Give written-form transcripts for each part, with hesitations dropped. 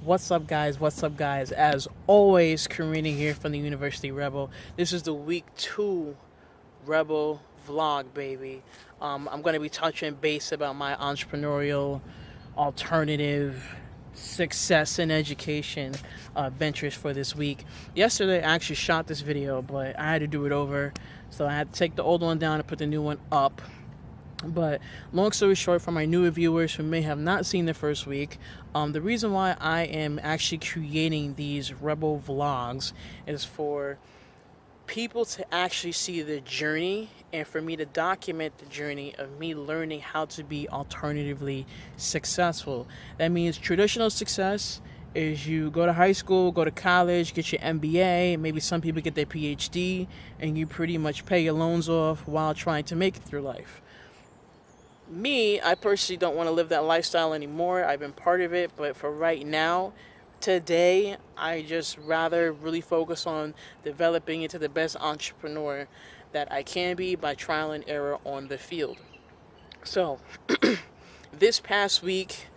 What's up, guys? What's up, guys? As always, Karina here from the University Rebel. This is the week 2 Rebel vlog, baby. I'm going to be touching base about my entrepreneurial, alternative, success in education ventures for this week. Yesterday, I actually shot this video, but I had to do it over. So I had to take the old one down and put the new one up. But long story short, for my newer viewers who may have not seen the first week, the reason why I am actually creating these Rebel vlogs is for people to actually see the journey and for me to document the journey of me learning how to be alternatively successful. That means traditional success is you go to high school, go to college, get your MBA, maybe some people get their PhD, and you pretty much pay your loans off while trying to make it through life. Me, I personally don't want to live that lifestyle anymore. I've been part of it, but for right now, today, I just rather really focus on developing into the best entrepreneur that I can be by trial and error on the field. So, this past week,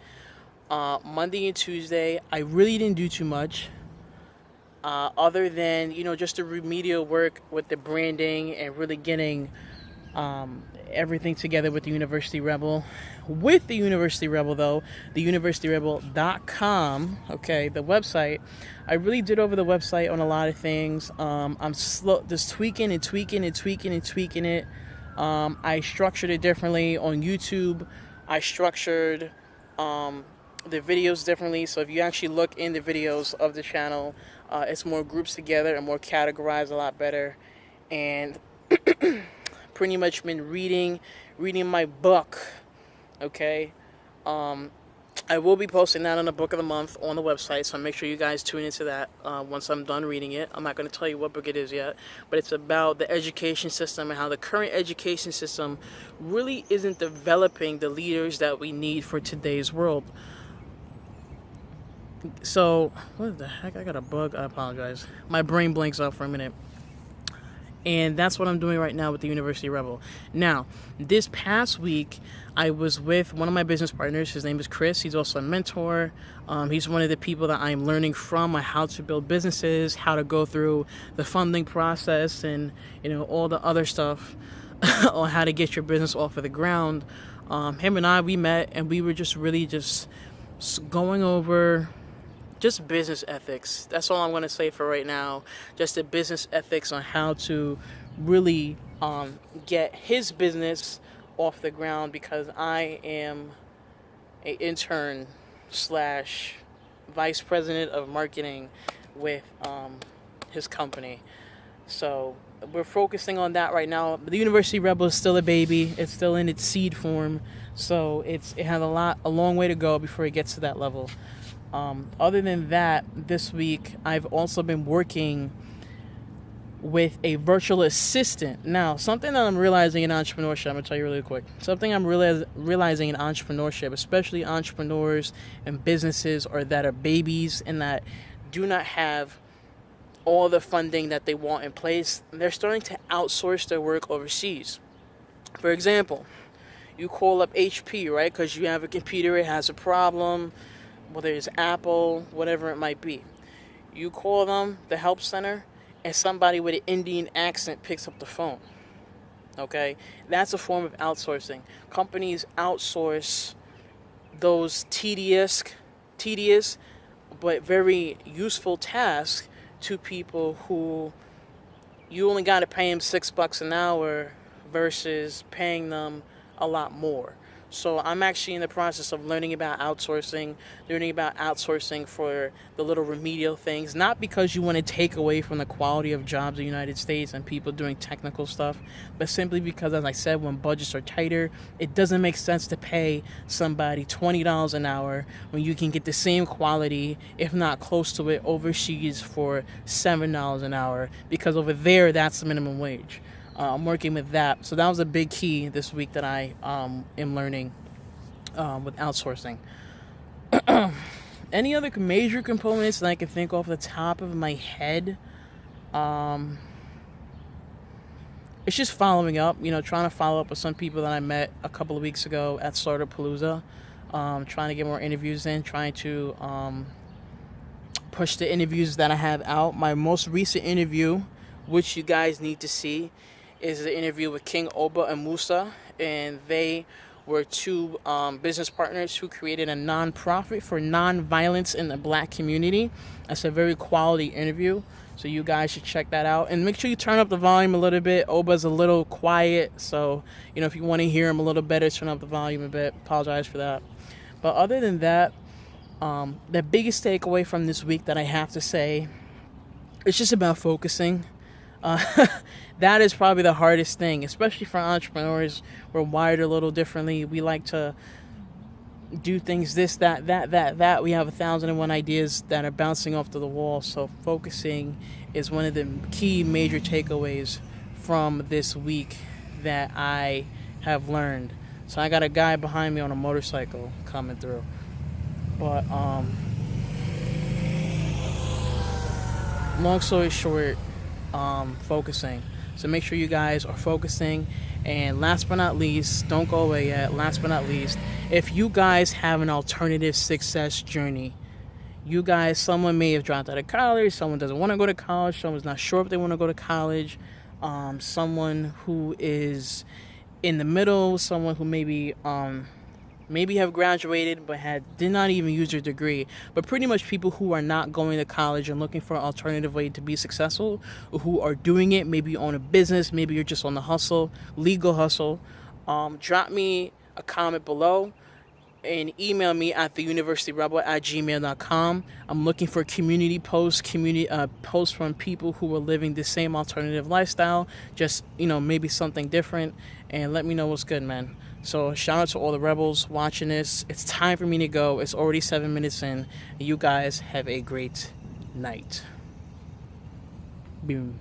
Monday and Tuesday, I really didn't do too much. Other than, just the remedial work with the branding and really getting everything together with the University Rebel. With the University Rebel, though, the universityrebel.com, okay, the website, I really did over the website on a lot of things. I'm slow, just tweaking it. I structured it differently on YouTube. I structured the videos differently. So if you actually look in the videos of the channel, it's more groups together and more categorized a lot better. And pretty much been reading my book, okay? I will be posting that on the book of the month on the website, so make sure you guys tune into that once I'm done reading it. I'm not going to tell you what book it is yet, but it's about the education system and how the current education system really isn't developing the leaders that we need for today's world. So, what the heck? I got a bug. I apologize. My brain blanks out for a minute. And that's what I'm doing right now with the University Rebel. Now, this past week, I was with one of my business partners. His name is Chris. He's also a mentor. He's one of the people that I'm learning from on how to build businesses, how to go through the funding process, and all the other stuff on how to get your business off of the ground. Him and I, we met, and we were just really just going over just business ethics. That's all I'm going to say for right now. Just the business ethics on how to really get his business off the ground, because I am an intern slash vice president of marketing with his company. So we're focusing on that right now. The University Rebel is still a baby. It's still in its seed form. So it has a long way to go before it gets to that level. Other than that, this week I've also been working with a virtual assistant. Now, something that I'm realizing in entrepreneurship, I'm going to tell you really quick. Something I'm realizing in entrepreneurship, especially entrepreneurs and businesses or that are babies and that do not have all the funding that they want in place, they're starting to outsource their work overseas. For example, you call up HP, right? Because you have a computer, it has a problem, whether it's Apple, whatever it might be. You call them, the help center, and somebody with an Indian accent picks up the phone. Okay? That's a form of outsourcing. Companies outsource those tedious, but very useful tasks to people who you only got to pay them $6 an hour versus paying them a lot more. So I'm actually in the process of learning about outsourcing for the little remedial things, not because you want to take away from the quality of jobs in the United States and people doing technical stuff, but simply because, as I said, when budgets are tighter, it doesn't make sense to pay somebody $20 an hour when you can get the same quality, if not close to it, overseas for $7 an hour, because over there, that's the minimum wage. I'm working with that. So that was a big key this week that I am learning with outsourcing. Any other major components that I can think off the top of my head? It's just following up, trying to follow up with some people that I met a couple of weeks ago at Startup Palooza. Trying to get more interviews in, trying to push the interviews that I have out. My most recent interview, which you guys need to see, is the interview with King Oba and Musa, and they were two business partners who created a non-profit for non-violence in the black community. That's a very quality interview, so you guys should check that out. And make sure you turn up the volume a little bit. Oba's a little quiet, so if you want to hear him a little better, turn up the volume a bit. Apologize for that. But other than that, the biggest takeaway from this week that I have to say, it's just about focusing. That is probably the hardest thing, especially for entrepreneurs. We're wired a little differently. We like to do things this, that. We have 1,001 ideas that are bouncing off to the wall. So focusing is one of the key major takeaways from this week that I have learned. So I got a guy behind me on a motorcycle coming through. But long story short, focusing. So make sure you guys are focusing. And last but not least, don't go away yet. Last but not least, if you guys have an alternative success journey, you guys, someone may have dropped out of college, someone doesn't want to go to college, someone's not sure if they want to go to college, someone who is in the middle, someone who maybe have graduated but did not even use their degree, but pretty much people who are not going to college and looking for an alternative way to be successful, or who are doing it. Maybe you own a business, maybe you're just on the hustle, legal hustle. Drop me a comment below and email me at theuniversityrebel@gmail.com. I'm looking for community posts from people who are living the same alternative lifestyle, just maybe something different, and let me know what's good, man. So shout out to all the rebels watching this. It's time for me to go. It's already 7 minutes in. You guys have a great night. Boom.